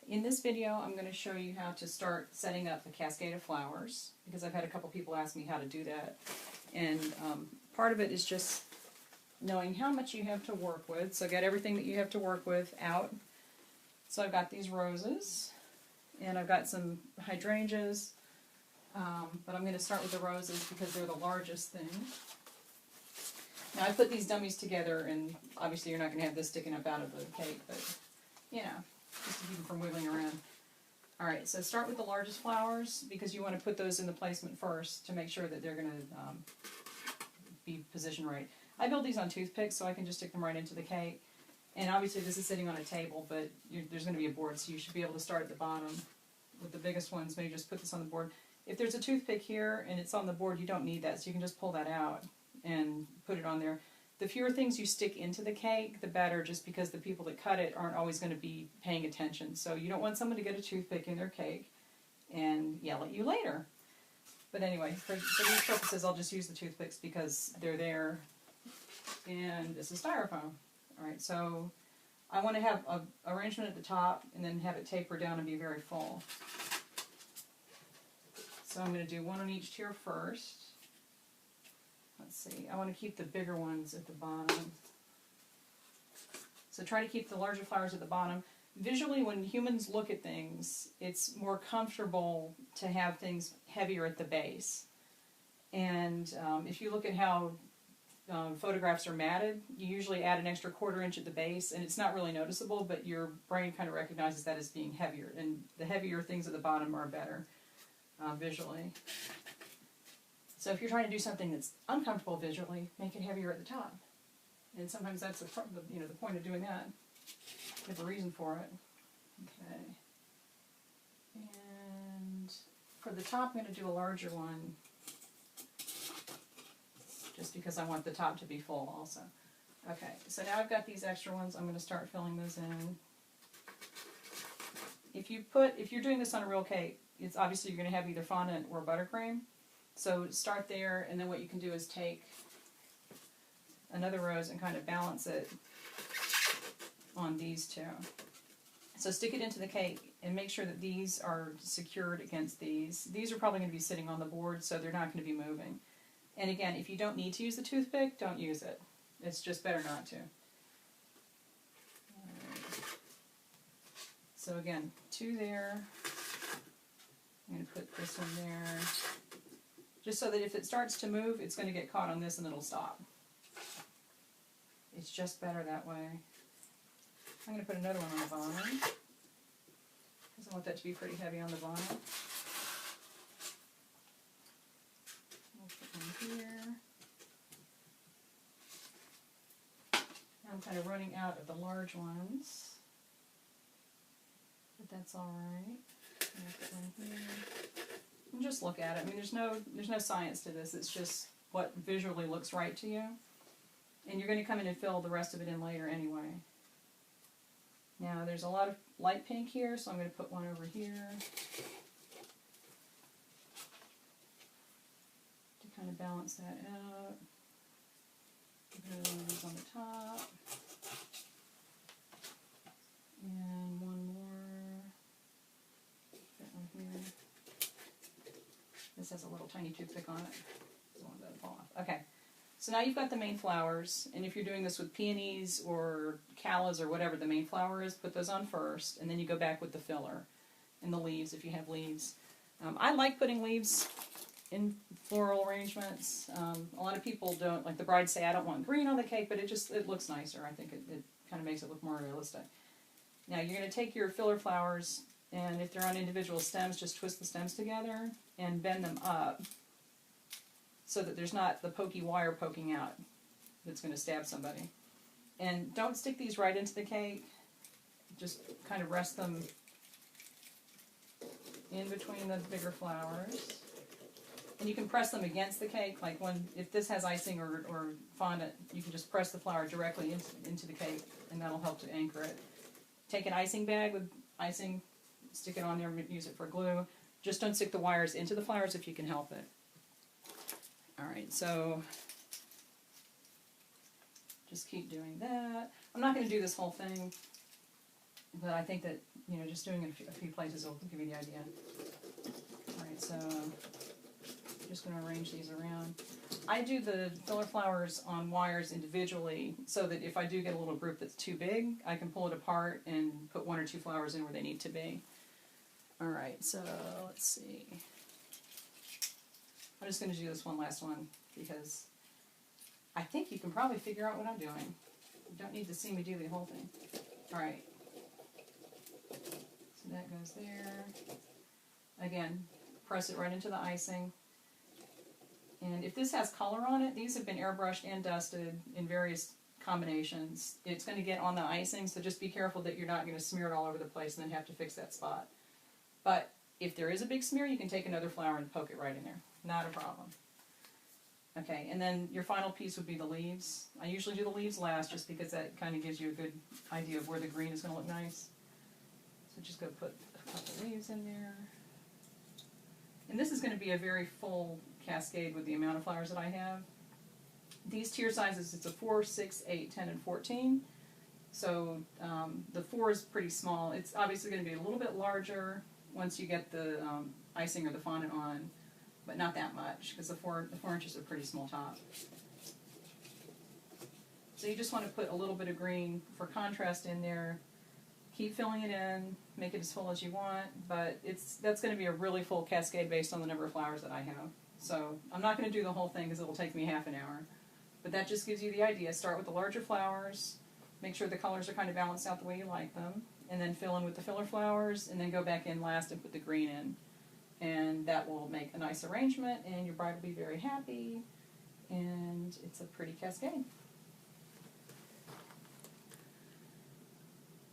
In this video, I'm going to show you how to start setting up a cascade of flowers, because I've had a couple people ask me how to do that. And part of it is just knowing how much you have to work with. So get everything that you have to work with out. So I've got these roses, and I've got some hydrangeas, but I'm going to start with the roses because they're the largest thing. Now I put these dummies together, and obviously you're not going to have this sticking up out of the cake, but you know, just to keep them from wiggling around. Alright, so start with the largest flowers because you want to put those in the placement first to make sure that they're going to be positioned right. I build these on toothpicks so I can just stick them right into the cake. And obviously this is sitting on a table, but there's going to be a board, so you should be able to start at the bottom with the biggest ones. Maybe just put this on the board. If there's a toothpick here and it's on the board, you don't need that, so you can just pull that out and put it on there. The fewer things you stick into the cake, the better, just because the people that cut it aren't always going to be paying attention. So you don't want someone to get a toothpick in their cake and yell at you later. But anyway, for these purposes, I'll just use the toothpicks because they're there. And this is styrofoam. Alright, so I want to have an arrangement at the top and then have it taper down and be very full. So I'm going to do one on each tier first. Let's see, I want to keep the bigger ones at the bottom. So try to keep the larger flowers at the bottom. Visually, when humans look at things, it's more comfortable to have things heavier at the base. And if you look at how photographs are matted, you usually add an extra 1/4 inch at the base, and it's not really noticeable, but your brain kind of recognizes that as being heavier. And the heavier things at the bottom are better visually. So if you're trying to do something that's uncomfortable visually, make it heavier at the top. And sometimes that's the point of doing that. You have a reason for it. Okay. And for the top, I'm going to do a larger one, just because I want the top to be full also. Okay, so now I've got these extra ones. I'm going to start filling those in. If you're doing this on a real cake, it's obviously you're going to have either fondant or buttercream. So start there, and then what you can do is take another rose and kind of balance it on these two. So stick it into the cake and make sure that these are secured against these. These are probably going to be sitting on the board, so they're not going to be moving. And again, if you don't need to use the toothpick, don't use it. It's just better not to. Right. So again, 2 there. I'm going to put this one there. Just so that if it starts to move, it's going to get caught on this and it'll stop. It's just better that way. I'm going to put another one on the bottom, because I want that to be pretty heavy on the bottom. I'll put one here. I'm kind of running out of the large ones, but that's all right. I'll put one here. And just look at it. I mean, there's no science to this. It's just what visually looks right to you. And you're going to come in and fill the rest of it in later anyway. Now, there's a lot of light pink here, so I'm going to put one over here to kind of balance that out. Put another one of these on the top. And one more. That one here. This has a little tiny toothpick on it. I don't want that to fall off. Okay, so now you've got the main flowers, and if you're doing this with peonies or callas or whatever the main flower is, put those on first, and then you go back with the filler and the leaves if you have leaves. I like putting leaves in floral arrangements. A lot of people don't, like the brides say, I don't want green on the cake, but it looks nicer. I think it kind of makes it look more realistic. Now you're going to take your filler flowers, and if they're on individual stems, just twist the stems together and bend them up so that there's not the pokey wire poking out that's going to stab somebody. And don't stick these right into the cake. Just kind of rest them in between the bigger flowers. And you can press them against the cake, like if this has icing or fondant, you can just press the flower directly into the cake, and that'll help to anchor it. Take an icing bag with icing, stick it on there, use it for glue. Just don't stick the wires into the flowers if you can help it. Alright, so just keep doing that. I'm not going to do this whole thing. But I think that, you know, just doing it a few places will give you the idea. Alright, so I'm just going to arrange these around. I do the filler flowers on wires individually so that if I do get a little group that's too big, I can pull it apart and put 1 or 2 flowers in where they need to be. Alright, so let's see. I'm just going to do this one last one because I think you can probably figure out what I'm doing. You don't need to see me do the whole thing. Alright. So that goes there. Again, press it right into the icing. And if this has color on it, these have been airbrushed and dusted in various combinations. It's going to get on the icing, so just be careful that you're not going to smear it all over the place and then have to fix that spot. But if there is a big smear, you can take another flower and poke it right in there. Not a problem. Okay, and then your final piece would be the leaves. I usually do the leaves last just because that kind of gives you a good idea of where the green is going to look nice. So just go put a couple leaves in there. And this is going to be a very full cascade with the amount of flowers that I have. These tier sizes, it's a 4, 6, 8, 10, and 14. So the 4 is pretty small. It's obviously going to be a little bit larger once you get the icing or the fondant on, but not that much because the 4 inches are pretty small top. So you just want to put a little bit of green for contrast in there. Keep filling it in, make it as full as you want, but that's going to be a really full cascade based on the number of flowers that I have. So I'm not going to do the whole thing because it will take me half an hour. But that just gives you the idea. Start with the larger flowers, make sure the colors are kind of balanced out the way you like them, and then fill in with the filler flowers, and then go back in last and put the green in. And that will make a nice arrangement, and your bride will be very happy, and it's a pretty cascade.